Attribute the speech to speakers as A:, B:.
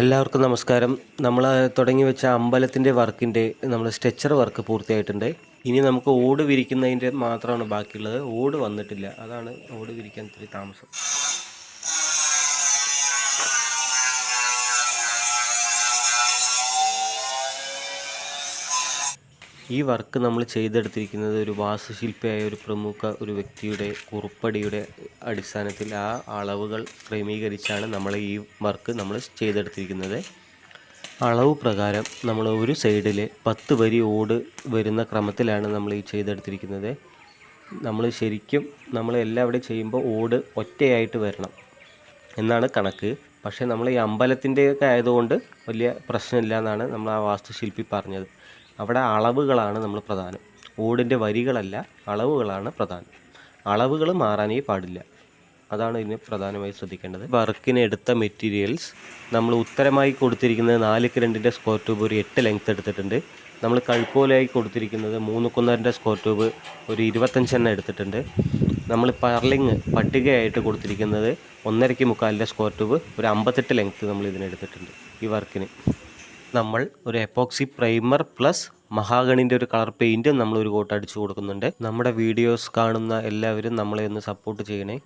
A: എല്ലാവർക്കും നമസ്കാരം. നമ്മൾ തുടങ്ങി വെച്ച അമ്പലത്തിൻ്റെ വർക്കിൻ്റെ നമ്മൾ സ്ട്രെച്ചർ വർക്ക് പൂർത്തിയായിട്ടുണ്ട്. ഇനി നമുക്ക് ഓട് വിരിക്കുന്നതിൻ്റെ മാത്രമാണ് ബാക്കിയുള്ളത്. ഓട് വന്നിട്ടില്ല, അതാണ് ഓട് വിരിക്കാൻ ഇത്തിരി താമസം. ഈ വർക്ക് നമ്മൾ ചെയ്തെടുത്തിരിക്കുന്നത് ഒരു വാസ്തുശില്പിയായ ഒരു പ്രമുഖ ഒരു വ്യക്തിയുടെ കുറുപ്പടിയുടെ അടിസ്ഥാനത്തിൽ ആ അളവുകൾ ക്രമീകരിച്ചാണ് നമ്മൾ ഈ വർക്ക് നമ്മൾ ചെയ്തെടുത്തിരിക്കുന്നത്. അളവ് പ്രകാരം നമ്മൾ ഒരു സൈഡിൽ 10 വരി ഓട് വരുന്ന ക്രമത്തിലാണ് നമ്മൾ ഈ ചെയ്തെടുത്തിരിക്കുന്നത്. നമ്മൾ ശരിക്കും നമ്മൾ എല്ലാവിടെയും ചെയ്യുമ്പോൾ ഓട് ഒറ്റയായിട്ട് വരണം എന്നാണ് കണക്ക്. പക്ഷേ നമ്മൾ ഈ അമ്പലത്തിൻ്റെയൊക്കെ ആയതുകൊണ്ട് വലിയ പ്രശ്നമില്ല എന്നാണ് നമ്മൾ ആ വാസ്തുശില്പി പറഞ്ഞത്. അവിടെ അളവുകളാണ് നമ്മൾ പ്രധാനം, ഓടിൻ്റെ വരികളല്ല, അളവുകളാണ് പ്രധാനം. അളവുകൾ മാറാനേ പാടില്ല, അതാണ് ഇതിന് പ്രധാനമായി ശ്രദ്ധിക്കേണ്ടത്. വർക്കിന് എടുത്ത മെറ്റീരിയൽസ് നമ്മൾ ഉത്തരമായി കൊടുത്തിരിക്കുന്നത് 4x2 സ്ക്വയർ ട്യൂബ് ഒരു 8 ലെങ്ത്ത് എടുത്തിട്ടുണ്ട്. നമ്മൾ കഴുക്കോലായി കൊടുത്തിരിക്കുന്നത് 3x1/2 സ്ക്വയർ ട്യൂബ് ഒരു 25 എണ്ണം എടുത്തിട്ടുണ്ട്. നമ്മൾ പർലിങ് പട്ടികയായിട്ട് കൊടുത്തിരിക്കുന്നത് 1.25 സ്ക്വയർ ട്യൂബ് ഒരു 58 ലെങ്ത്ത് നമ്മൾ ഇതിനെടുത്തിട്ടുണ്ട്. ഈ വർക്കിന് നമ്മൾ ഒരു എപ്പോക്സി പ്രൈമർ പ്ലസ് മഹാഗണിൻ്റെ ഒരു കളർ പെയിൻറ്റും നമ്മൾ ഒരു കോട്ട് അടിച്ചു കൊടുക്കുന്നുണ്ട്. നമ്മുടെ വീഡിയോസ് കാണുന്ന എല്ലാവരും നമ്മളെ ഒന്ന് സപ്പോർട്ട് ചെയ്യണേ.